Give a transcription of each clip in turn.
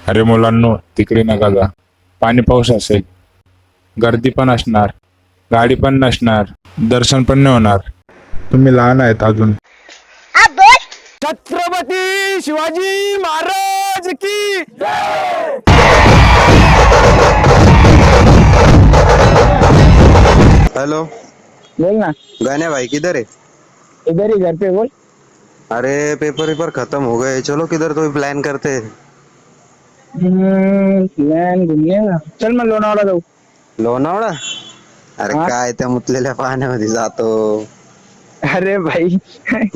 अरे मुलांनो, तिकडे नका जा. पाणी पाऊस असेल, गर्दी पण असणार, गाडी पण नसणार, दर्शन पण नाही होणार. तुम्ही लहान आहेत अजून. छत्रपती शिवाजी महाराज की हेलो। बोल ना। गाने भाई किधर है? इधर ही घर पे बोल। अरे पेपर खत्म हो गए, चलो किधर तो प्लान करते हैं। प्लॅन घुमने का? चल मग लोणावळा जाऊ। लोणावळा? अरे हा? काय त्या मुतलेल्या पाण्यामध्ये जातो. अरे भाई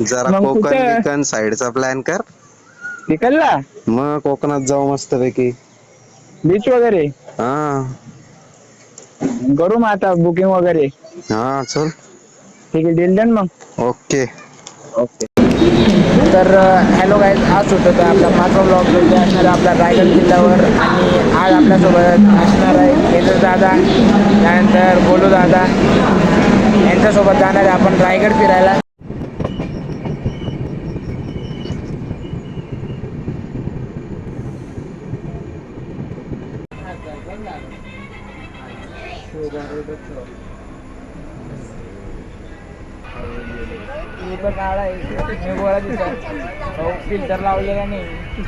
जरा मग कोकण कुठं बिकन साईडचा प्लॅन कर. निकलला मग कोकणात जाऊ मस्त पैकी. बीच वगैरे हा करू मग आता बुकिंग वगैरे। हा चल ठीक आहे, डील डन मग। ओके। ओके। तर हॅलो गाईज, आज होतं तर आपला माझा ब्लॉग म्हणजे असणार आपला रायगड किल्ल्यावर, आणि आज आपल्यासोबत असणार आहे केदार दादा, त्यानंतर बोलू दादा, यांच्यासोबत जाणार आहे आपण रायगड फिरायला। फिल्टर लावलेला नाही,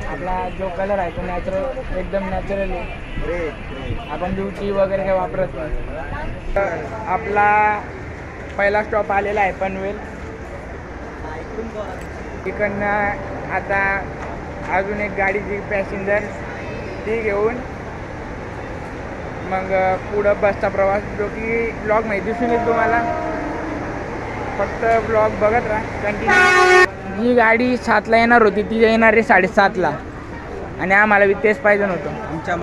आपला जो कलर आहे तो नॅचरल, एकदम नॅचरल आहे। आपण ब्युटी वगैरे काही वापरत नाही। आपला पहिला स्टॉप आलेला आहे पनवेल, तिकडनं आता अजून एक गाडीची पॅसेंजर ती घेऊन मग पुढं बसचा प्रवास, जो की ब्लॉगमध्ये दिसून येईल तुम्हाला, फक्त ब्लॉग बघत राहा कंटिन्यू। जी गाडी 7ला येणार होती ती येणार आहे 7:30ला, आणि आम्हाला बी तेच पाहिजे नव्हतं। आमच्या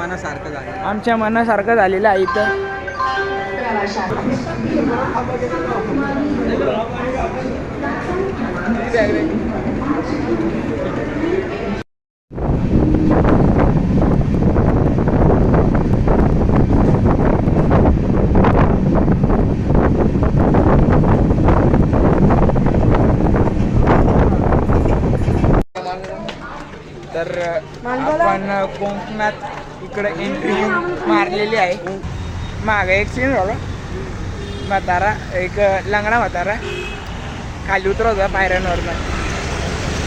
मनासारखं झालेलं आहे इथं। तर आपण कोकणात इकडे एंट्री मारलेली आहे। मागे एक सीन झाला, म्हातारा एक लंगडा म्हातारा खाली उतरवता पायऱ्यांवरनं,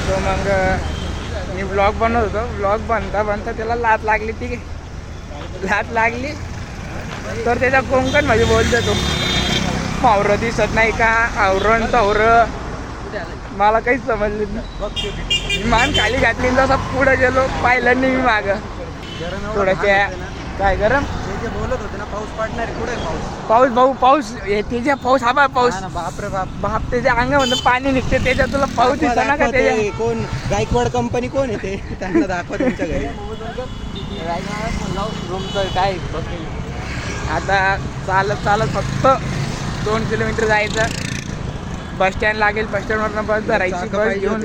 तो मग मी ब्लॉग बनवत होतो, ब्लॉग बनता त्याला लात लागली, ठीक आहे, लात लागली तर त्याच्या कोकणमध्ये बोलतो तो, फावरं दिसत नाही का, आवरण तवरं, मला काहीच समजलं नाही। मान खाली घातली, जसा पुढे गेलो पाहिलं नाही मी मागं, थोड्याशा काय गरम बोलत होते ना पाऊस पडणार, कुठे पाऊस भाऊ, पाऊस त्याच्या पाऊस, हा बा पाऊस, बापरे बाप बाप, त्याच्या अंगामध्ये पाणी निघते, त्याच्या तुला पाऊस दिसत ना का? त्याच्या कोण गायकवाड कंपनी कोण आहे ते, त्यांना दाखवा तुमच्या घरी। काय आता चालत फक्त 2 किलोमीटर जायचं, बस स्टँड लागेल, बस स्टँडवरनं बस धरायची, बस घेऊन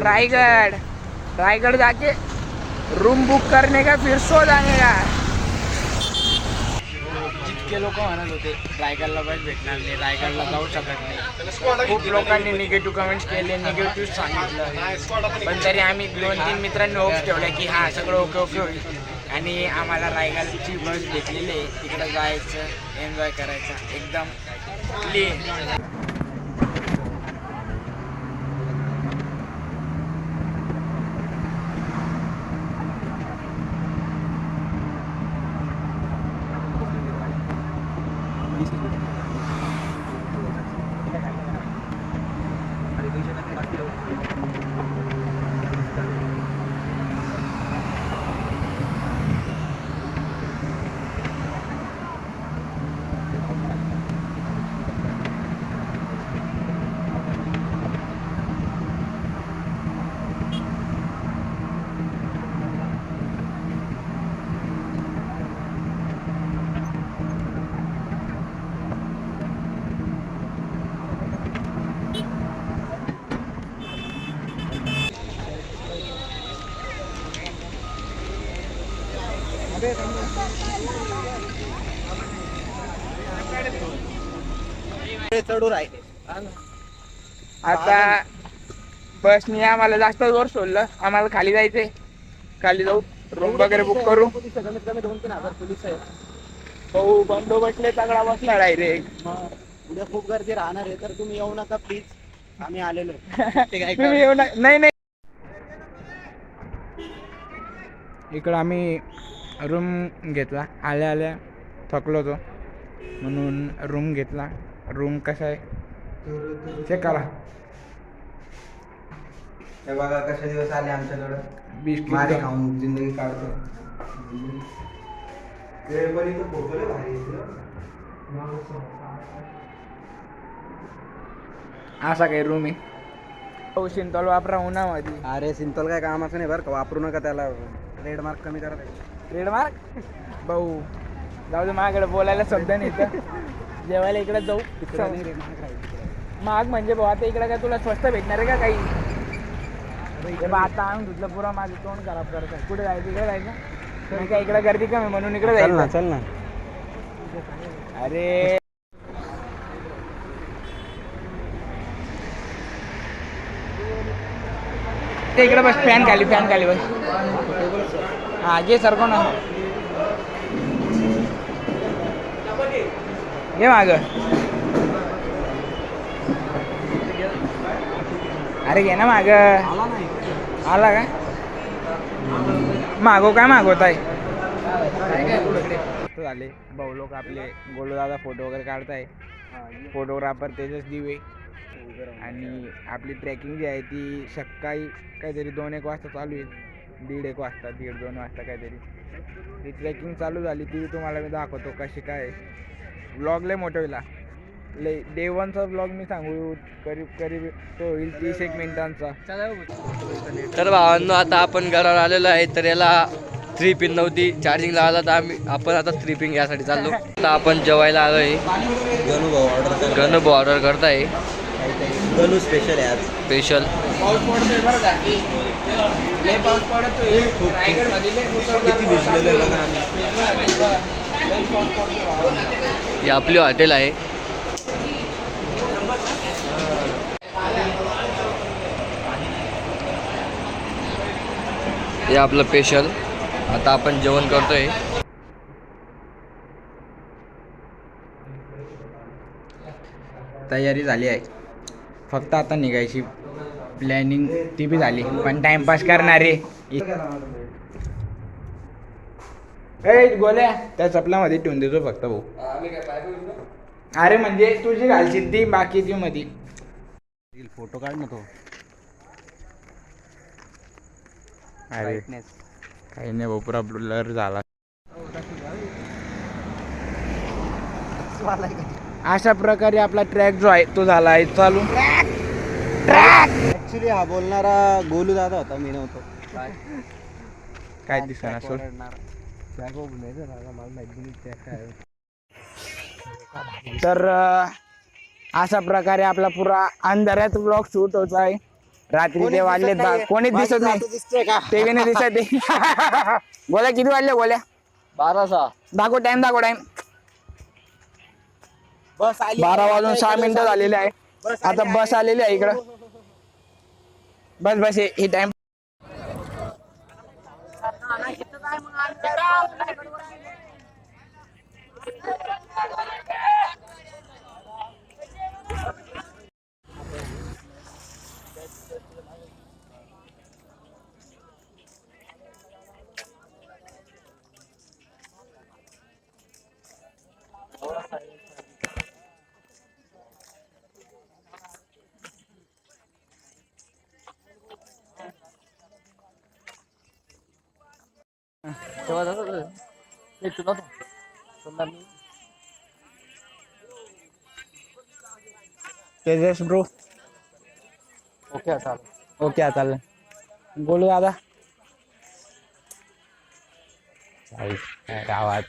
रायगड जाके रूम बुक करणे का फिर सो जाणे का। जितके लोक म्हणत होते रायगडला बस भेटणार नाही, रायगडला जाऊ शकत नाही, खूप लोकांनी निगेटिव्ह कमेंट्स केले, निगेटिव्ह सांगितलं, पण तरी आम्ही 2-3 मित्रांनी होप्स ठेवल्या की हा सगळं ओके होईल, आणि आम्हाला रायगडची बस भेटलेली आहे, तिकडं जायचं, एन्जॉय करायचं एकदम क्लीन। चढू राहिले आता बसने आम्हाला जास्त वर सोडलं, आम्हाला खाली जायचंय, खाली जाऊ रूम वगैरे बुक करू. कमीत कमी 2-3 हजार पोलीस आहे. भाऊ बंदोबस्तले तगडा बसला डायरेक्ट. उद्या खूप गर्दी राहणार आहे तर तुम्ही येऊ नका प्लीज. आम्ही आलेलो तुम्ही येऊ नका. नाही नाही, इकडं आम्ही रूम घेतला. आल्या आल्या थकलो होतो म्हणून रूम घेतला. रूम कसा आहे चेक करा. हे बघा कसे दिवस आले आमच्याकडं. बिस्किट मारे खाऊन जिंदगी काढतो. पण इथं फोटो लय भारी येते. असा काही रूम आहे. हो सिंतॉल वापरा उन्हामध्ये. अरे सिंतोल काय कामाचं नाही बरं का, वापरू नका त्याला. ट्रेडमार्क कमी करा. ट्रेडमार्क भाऊ जाऊ दे, माझ्याकडे बोलायला शब्द नाही इथं. जेवायला इकडे जाऊ. महाग म्हणजे भाऊ आता इकडे काय तुला स्वस्त भेटणार आहे का काही? हे बा आता आणून धुतलं पुरा माझं तोंड खराब करत आहे. कुठे जायचं? इकडे जायचं नाही का? इकडे गर्दी कमी म्हणून इकडे जायचं. चल ना. अरे ते इकडे बस. फॅन खाली बस. हा घे सरको ना. घे माग. अरे घे ना माग. आला का? मागो काय मागवत आहे? झाले भाऊ लोक आपले गोलू दादा फोटो वगैरे काढताय. फोटोग्राफर तेजस दिवे. आणि आपली ट्रेकिंग जी आहे ती सकाळी काहीतरी 2-1 वाजता चालू आहे. 1:30 वाजता 1:30-2 वाजता काहीतरी ती ट्रेकिंग चालू झाली. ती तुम्हाला मी दाखवतो कशी काय. ब्लॉग लय मोठं होईल. डे 1चा ब्लॉग मी सांगू करीब तो होईल 30-1 मिनिटांचा. तर भावांनो आता आपण घरावर आलेलो आहे. तर याला 3 पिन नव्हती चार्जिंग लावायला, तर आपण आता 3 पिन यासाठी चाललो. आता आपण जेवायला आलो आहे. गणू भाऊ ऑर्डर करताय. गणू स्पेशल आहे आज. स्पेशल. पाऊस पडतोय बरं का. लय पाऊस पडतोय. किती भिजलेलं बघा आम्ही. हे आपली हॉटेल आहे. हे आपलं स्पेशल. आता आपण जेवण करतोय. तयारी झाली आहे. फक्त आता निघायची प्लॅनिंग ती बी झाली. पण टाइमपास करणारे गोल्या त्या चपलामध्ये ठेवून देतो फक्त भाऊ. अरे म्हणजे तुझी घालशील ती बाकीची मध्ये. फोटो काढ ना तो. अरे काही नाही भाऊ, पुरा ब्लर झाला. अशा प्रकारे आपला ट्रॅक जो आहे तो झाला आहे चालू. ऍक्च्युली हा बोलणारा गोलू दादा होता, मी नव्हतो. काय दिसणार असं. तर अशा प्रकारे आपला पुरा अंधारात ब्लॉग शूट होत आहे. रात्री ते वाजले कोणीच दिसत नाही. ते बी नाही दिसत. गोल्या किती वाजले? गोल्या 12:06. दाखव टाइम. 12:06 झालेले आहे. आता बस आलेली आहे इकडं. बस हे टाइम. तेजस ब्रो. ओके चालेल. बोलू दादा. गावात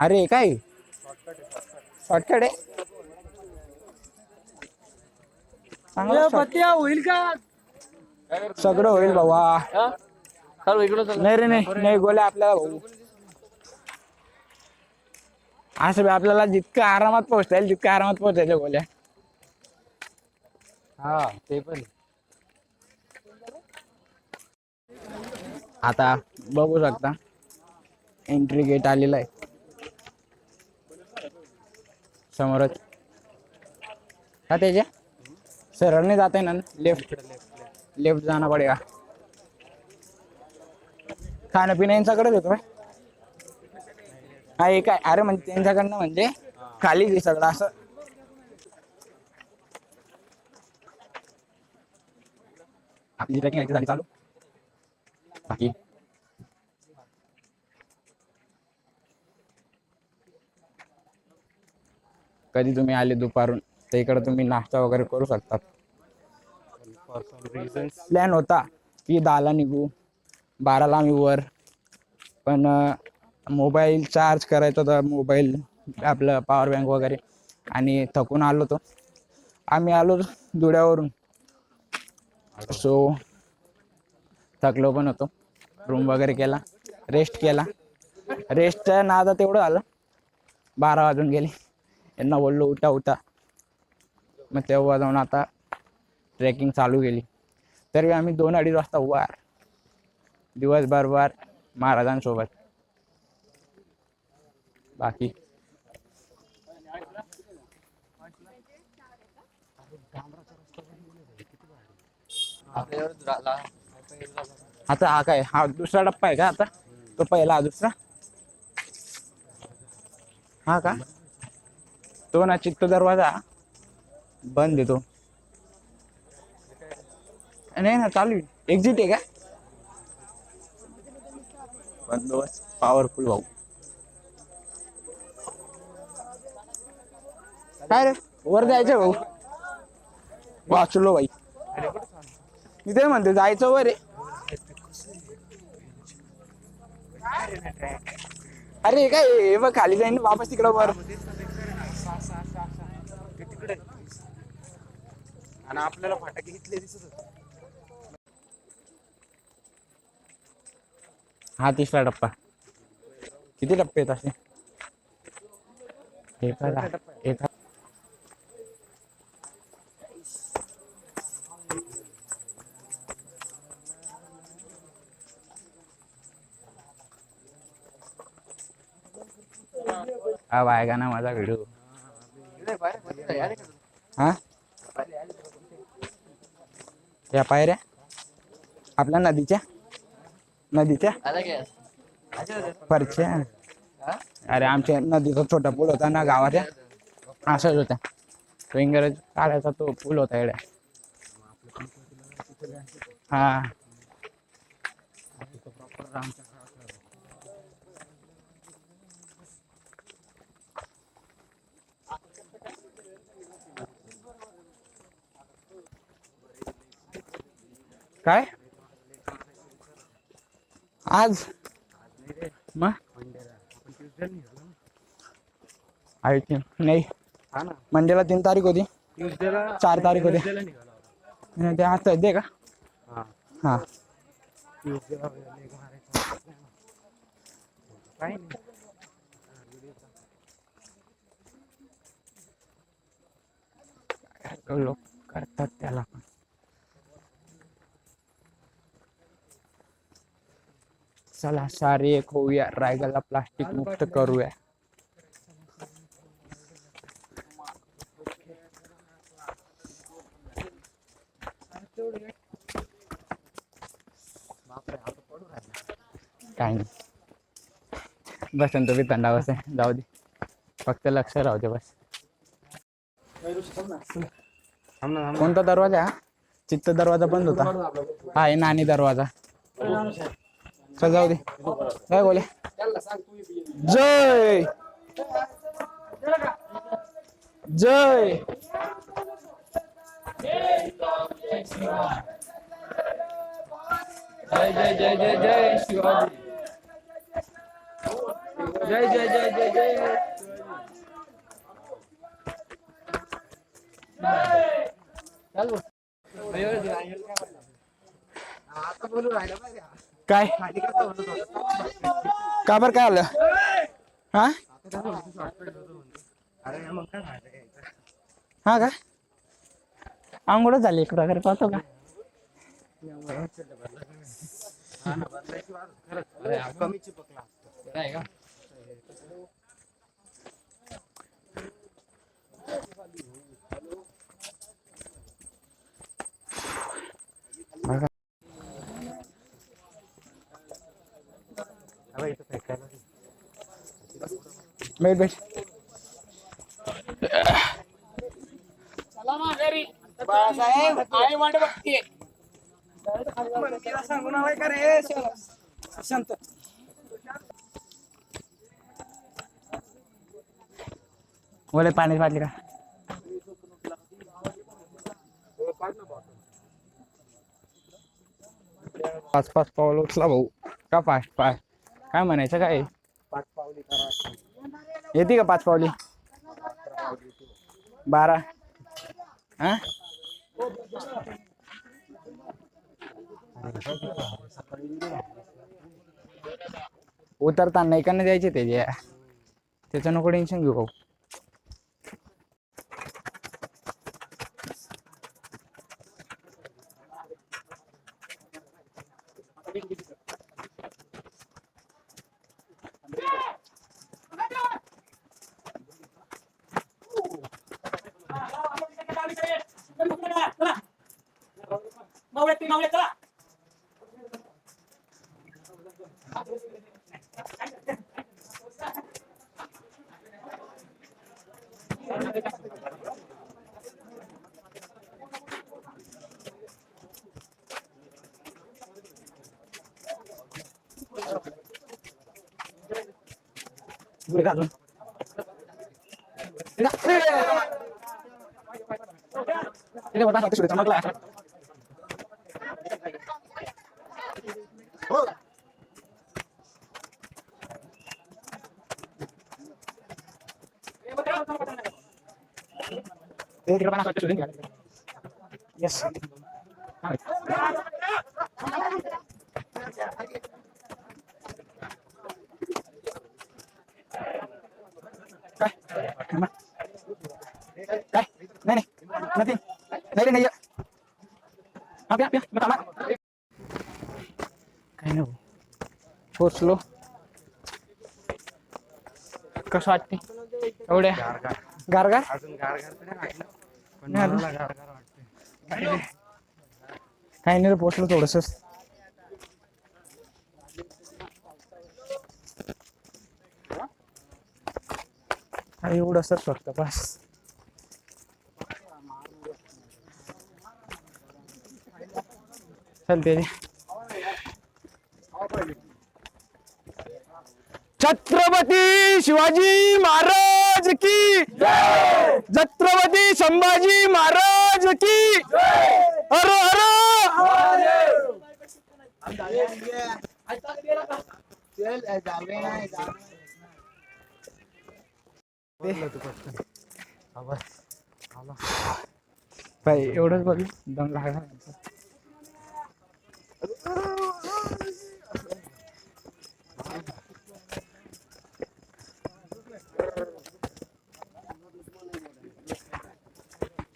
अरे काय शॉर्टकट आहे. पत्या होईल का? सगळं होईल बाबा. इकडं नाही रे नाही गोल्या आपल्याला भाऊ. असं बी आपल्याला जितकं आरामात पोहोचता येईल तितकं आरामात पोहोचायचं गोल्या. हा ते पण आता बघू शकता एंट्री गेट आलेला आहे समोरच. का त्याच्या सरळने जात आहे ना, लेफ्ट लेफ्ट जाना पडेगा. खाणं पिणं यांच्याकडेच होतो. हा एक आहे. अरे म्हणजे त्यांच्याकडनं म्हणजे खालीच आहे सगळं असं. आपली ट्रेकिंग झाली चालू. बाकी कधी तुम्ही आले दुपारून तर इकडे तुम्ही नाश्ता वगैरे करू शकतात. प्लॅन होता की 10ला निघू, 12ला आम्ही वर, पण मोबाईल चार्ज करायचा होता, मोबाईल आपलं पॉवर बँक वगैरे, आणि थकून आलो होतो. आम्ही आलो धुळ्यावरून, सो थकलो पण होतो. रूम वगैरे केला, रेस्ट केला. रेस्टच्या नादात एवढं आलं 12 वाजून गेले. यांना बोललो उठा उठा, मग तेव्हा जाऊन आता ट्रेकिंग चालू केली. तरी आम्ही 2-2:30 वाजता वार दिवसभर वार महाराजांसोबत. बाकी आता हा काय, हा दुसरा टप्पा आहे का आता? तो पहिला, हा दुसरा, हा का? तो ना चित्त दरवाजा बंद आहे तो. नाही ना, चालू आहे. एक्झिट आहे का? बंदोबस्त पॉवरफुल भाऊ. काय रे, वर जायचं भाऊ? वाचलो भाई. मी ते म्हणते जायचं वर आहे. अरे काय हे बघ, खाली जाईन वापस तिकडं वर. तिकडे आणि आपल्याला फटाके इथले दिसत होते. हा तिसरा टप्पा. किती टप्पे आहेत असे? एक अब आएगा ना माझा व्हिडिओ. हा या पायऱ्या आपल्या नदीच्या परच्या. अरे आमच्या नदीचा छोटा पूल होता ना गावाच्या, असंच होता. तो इंग्रज काढायचा तो पूल होता एवढ्या. हा काय आज मग आहे की नाही? मंडेला 3 तारीख होती, 4 तारीख होती. ते आता दे का? हा लोक करतात त्याला पण. चला सारे एक होऊया, रायगडला प्लास्टिक मुक्त करूया. काय नाही, बसन तुम्ही थंडा बस आहे, जाऊ दे, फक्त लक्ष राहू दे बस. कोणता दरवाजा हा? चित्त दरवाजा बंद होता. हा आहे नाणी दरवाजा. चल जाऊ दे. काय बोले? जय जय जय जय जय जय जय शिवाजी. जय जय जय जय जय. काय का बरं, काय आलं? हा हा का आंघोळच झाली एक प्रकारे पाहतो का. कमी चिपकला बैठ बैठ. बाळासाहेब आई वाट बघते. मंदिरा सांगून आलाय का रे शांत. बोले पाणी पाजली का. पाच पाच पावलं उचला भाऊ का पाच पाय काय म्हणायचं काय. 5 पावली करा. येते का 5 पावली 12 हा. उतरताना इकडनं द्यायचे त्याचं नको टेन्शन घेऊ भाऊ. Yes. काय नाही नाही नाही नाही काय नाही पोचलो. कसं वाटते एवढ्या गारगार अजून गारगार नाही वाटलं पण नाही मला गारगार वाटते. काही नाही पोचलो थोडस. एवढंच फक्त बस. चलते छत्रपती शिवाजी महाराज की छत्रपती संभाजी महाराज की हर हर. भाई एवढंच बघ दम लागला.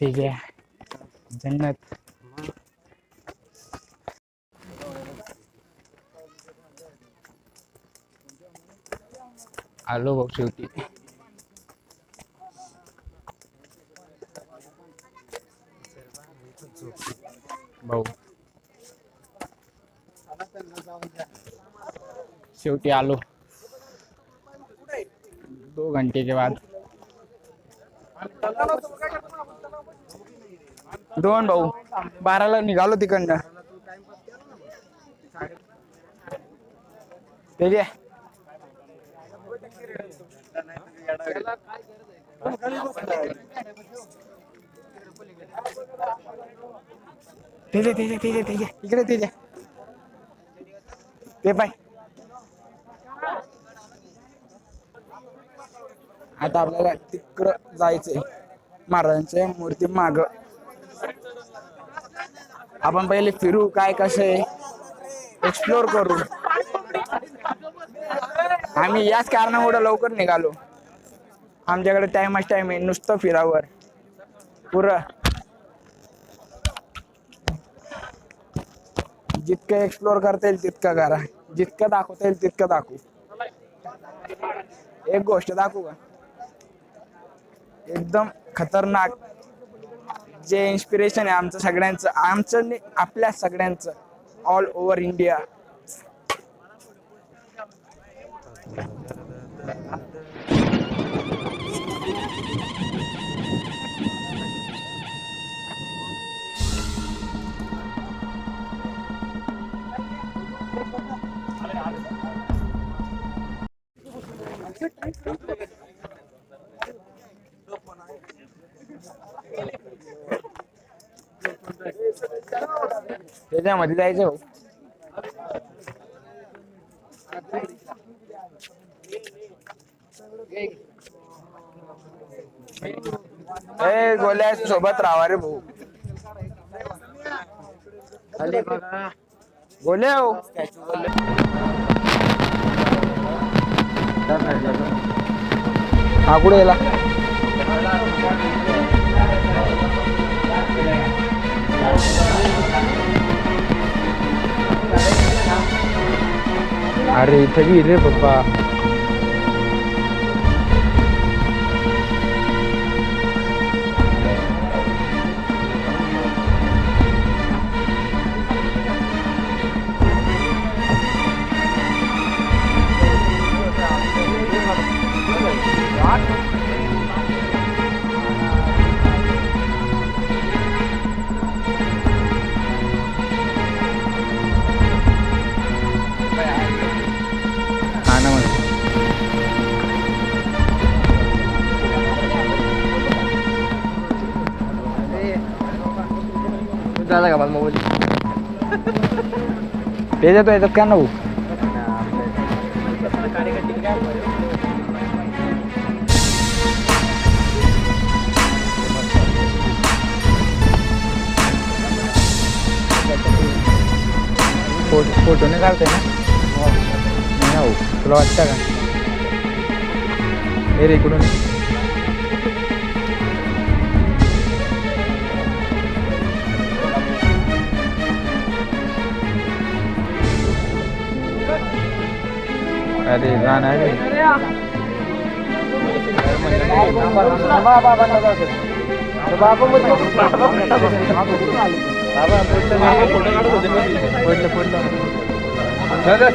ठीक आहे जन्नत. आलो भाऊ शेवटी. भाऊ शेवटी आलो 2 घंटे के बाद. 2 भाऊ 12ला निघालो तिकडनं. ते इकडे ते पाय. आता आपल्याला तिकडं जायचंय महाराजांच्या मूर्ती माग. आपण पहिले फिरू काय कसं आहे एक्सप्लोर करू. आम्ही याच कारणामुळे लवकर निघालो. आमच्याकडे टाइमच टाइम आहे, नुसतं फिरावर पुरं. जितकं एक्सप्लोर करता येईल तितकं करा, जितकं दाखवता येईल तितकं दाखवू. एक गोष्ट दाखवू का, एकदम खतरनाक, जे इन्स्पिरेशन आहे आमचं सगळ्यांचं, आमचं नाही आपल्या सगळ्यांचं, ऑल ओव्हर इंडिया. त्याच्यामध्ये जायचं हो. ए गोल्या सोबत राहा रे भाऊ. गोल्या हो. हा कुठे गेला? अरे इथे बी रे पप्पा. झाला का मला मोबाईल? त्याच्यात येतात का नऊ? फोटो नाही काढते ना? नाही ना हो, तुला वाटतं का? हे रे इकडून. अरे जाणार रे.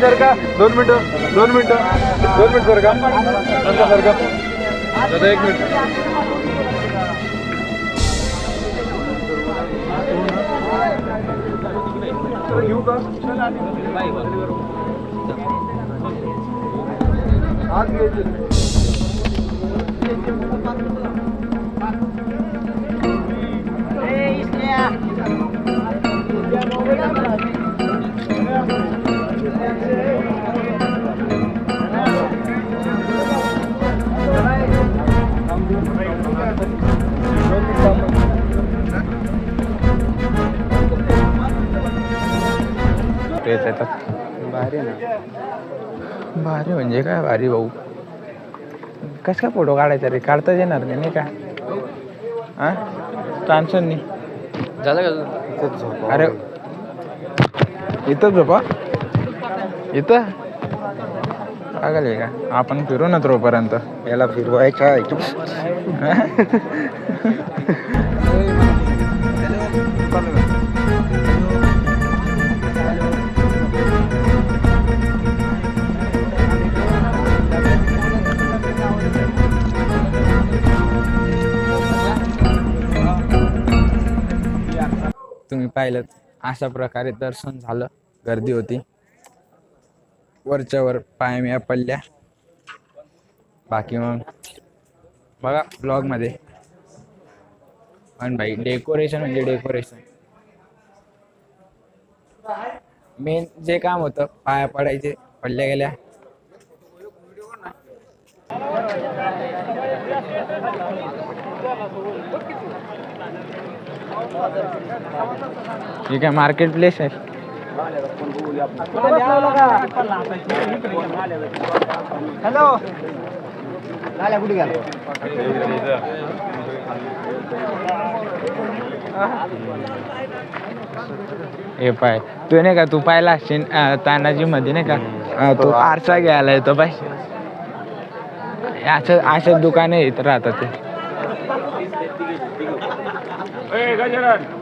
सर का 2 मिनिटं सर का सर का दादा 1 मिनिट. घेऊ का? आज भारी ना. भारी म्हणजे काय भारी भाऊ. कसं काय फोटो काढायचा रे? काढताच येणार नाही का? हा चान्स नाही झालं का? अरे इथं झोपा. इथं लागले का? आपण फिरू ना तोपर्यंत. याला फिरवायचा आहे. तुम्ही पाहिलं अशा प्रकारे दर्शन झालं. गर्दी होती, वरच्यावर पायम्या पडल्या. बाकी मग बघा ब्लॉग मध्ये. पण भाई डेकोरेशन म्हणजे डेकोरेशन. मेन जे काम होतं पाया पडायचे, पडल्या गेल्या. हे काय मार्केट प्लेस आहे? हॅलो हे पाय तू नाही का, तू पाहिला असशील तानाजी मध्ये नाही का, तो आरसा घ्यायला येतो पाय. असं अशा दुकाने येत राहतात ते.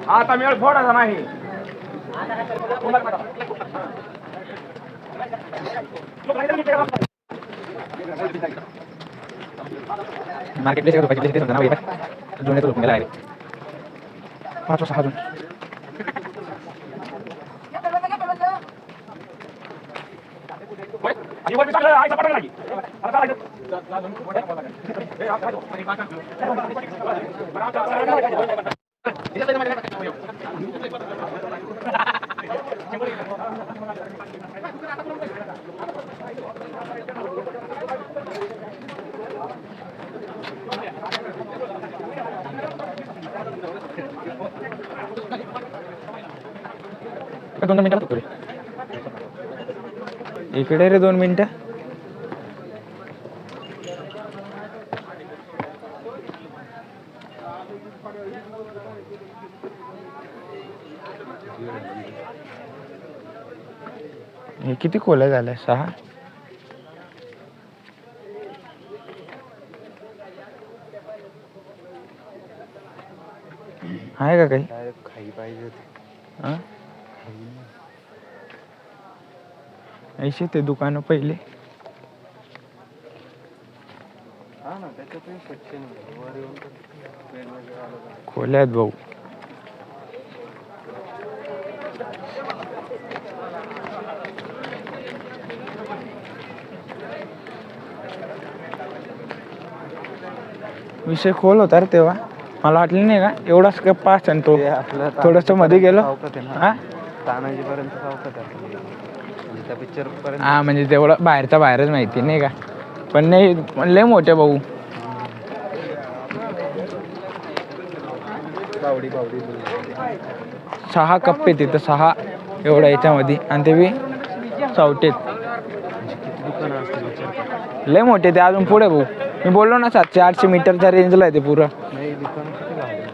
आता मेळ फोडायचा नाही. मार्केट प्लेस नाव जुने तो गेला आहे 5 6 जण. दोन मिनिटं इकडे रे 2 मिनिटं. हे किती खोल्या झाल्या? 6. आहे का काही? खाई पाहिजे हा ऐसे ते दुकान पहिले खोल्यात भाऊ. विषय खोल होता रे तेव्हा, मला वाटलं नाही का एवढाच कप्पा असतो तो. थोडस मध्ये गेलो हा तानाजी पर्यंत पिक्चर पर्यंत. हा म्हणजे तेवढं बाहेरचा बाहेरच माहिती नाही का, पण नाही लय मोठे भाऊ. बावडी बावडी 6 कप्पे तिथं 6 एवढ्या याच्यामध्ये, आणि ते बी सावटेत लय मोठे ते. अजून पुढे भाऊ मी बोललो ना 700-800 मीटरच्या रेंजला आहे ते पुरं. नाही दुकान किती लावलं?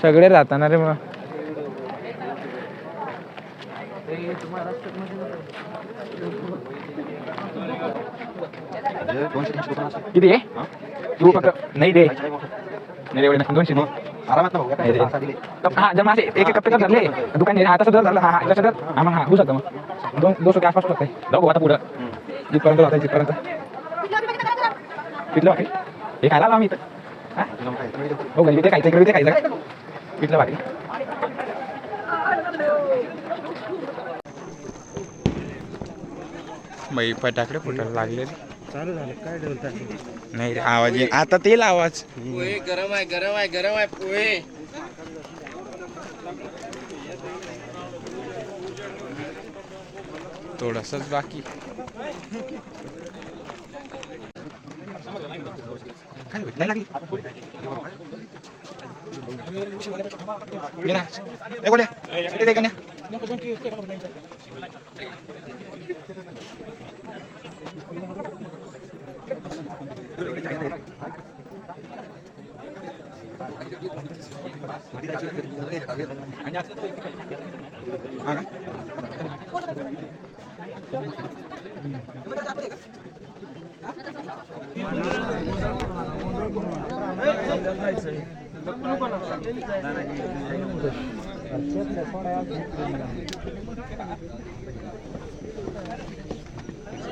सगळे राहताना रे मग. किती आहे तू फक्त? नाही रे नाही रे 200 आरामात हा जर माझे एक कप्पे जर धरले दुकान हा तसं जर धरलं हा तसं तर हा मग हा होऊ शकतं. मग 200 के आसपास होतं. जाऊ आता पुढं जिथपर्यंत जाता जिथपर्यंत पिठलं भाकरी हे खायला आलो आम्ही इथं. हो घरी ते खायचं, इकडे ते खायचं पिठलं भाकरी. बाई फटाकडे फुटायला लागले. चालू झालं काय बोलतात? नाही रे आवाज येईल आता. तेल आवाज पोहे गरम आहे, गरम आहे, गरम आहे पोहे. थोडंसंच बाकी.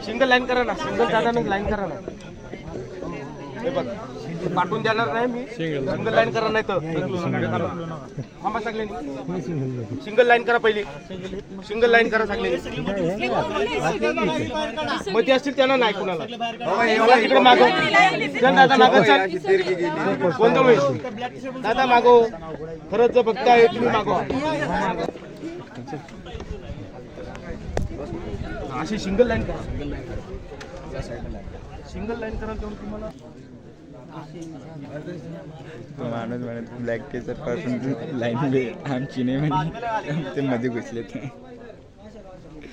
सिंगल लाईन करा ना, सिंगल दादाने लाईन करा ना. हे बघ पाठवून देणार नाही मी. सिंगल लाईन करा नाही तर थांबा सगळ्यांनी. सिंगल लाईन करा पहिली. सिंगल लाईन करा सगळ्यांनी. मध्ये असतील त्यांना नाही कुणाला. इकडे मागो दादा मागो. कोणतं होईल दादा मागो. खरंच जर बघताय तुम्ही मागो. अशी सिंगल लाईन करा. सिंगल लाईन करा तेवढं तुम्हाला. माणूस म्हणत ब्लॅक टेसर पासून लाईन आमची नाही म्हणजे ते मध्ये घुसले ते.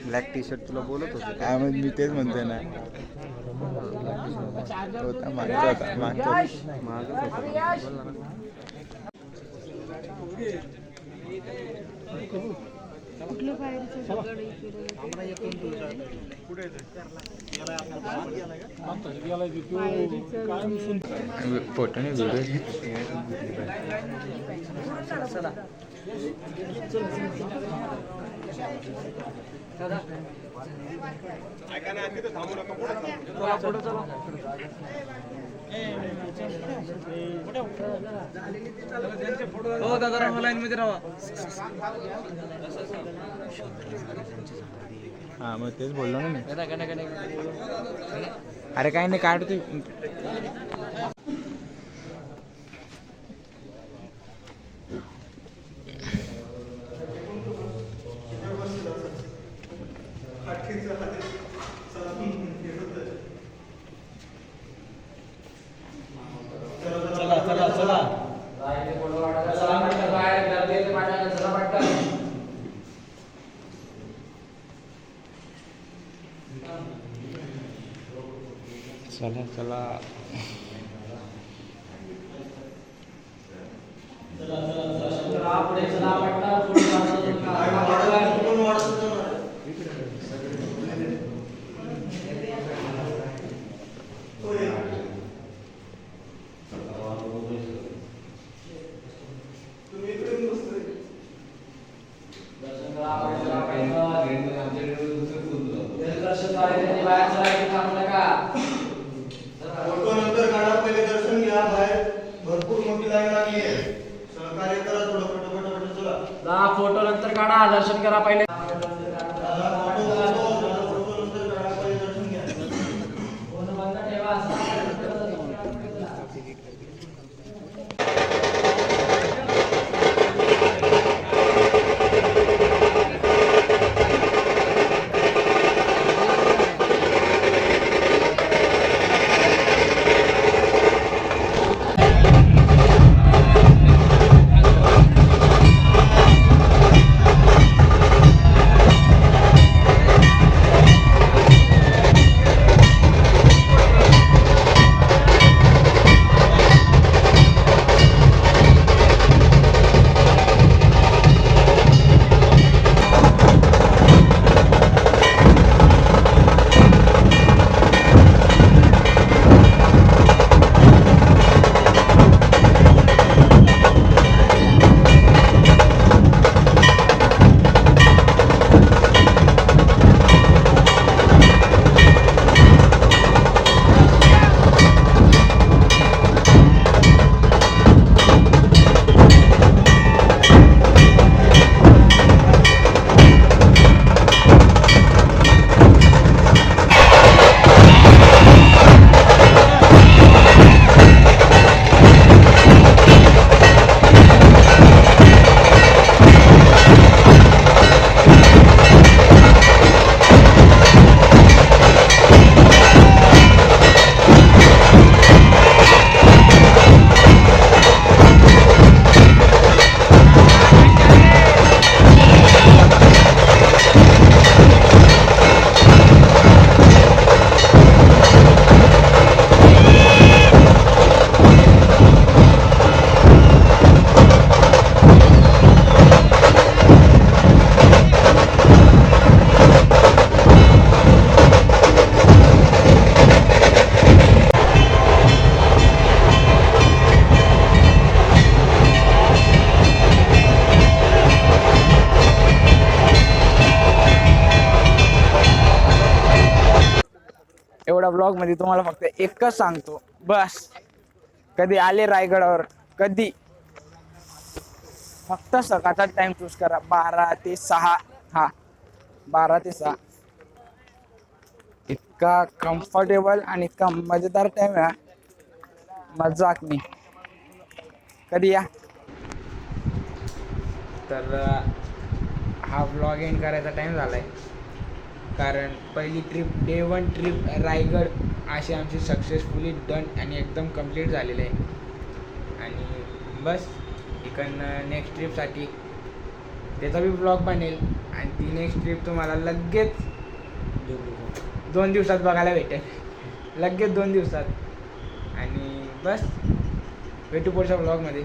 ब्लॅक टी शर्ट तुला बोलत होते काय मग मी तेच म्हणतोय ना. होता मागचा होता मागचा. फोटो नाही हो दादा लाईन मध्ये राहा. हा मग तेच बोललो ना मी. अरे काही नाही काढतोय. चला चला. फोटो नंतर काढा, पहिले दर्शन घ्या. बाहेर भरपूर मोठी लाईन लागली आहे. सहकार्य करा थोडं. फटाफट चला. फोटो नंतर काढा, दर्शन करा पहिले. एवढा ब्लॉग मध्ये तुम्हाला फक्त एकच सांगतो, बस कधी आले रायगडावर कधी फक्त सकाळचा टाइम चूज करा 12 ते 6. हा 12 ते 6 इतका कम्फर्टेबल आणि इतका मजेदार टाइम आहे, मजाक नाही. कधी या. तर हा ब्लॉग एंड करायचा टाइम झालाय, कारण पहिली ट्रिप डे 1 ट्रिप रायगड अशी आमची सक्सेसफुली डन आणि एकदम कंप्लीट झालेली आहे. आणि बस इकडनं नेक्स्ट ट्रिपसाठी त्याचा बी ब्लॉग बनेल आणि ती नेक्स्ट ट्रिप तुम्हाला लगेच 2 दिवसात बघायला भेटेल. लगेच 2 दिवसात. आणि बस भेटू पुढच्या ब्लॉगमध्ये.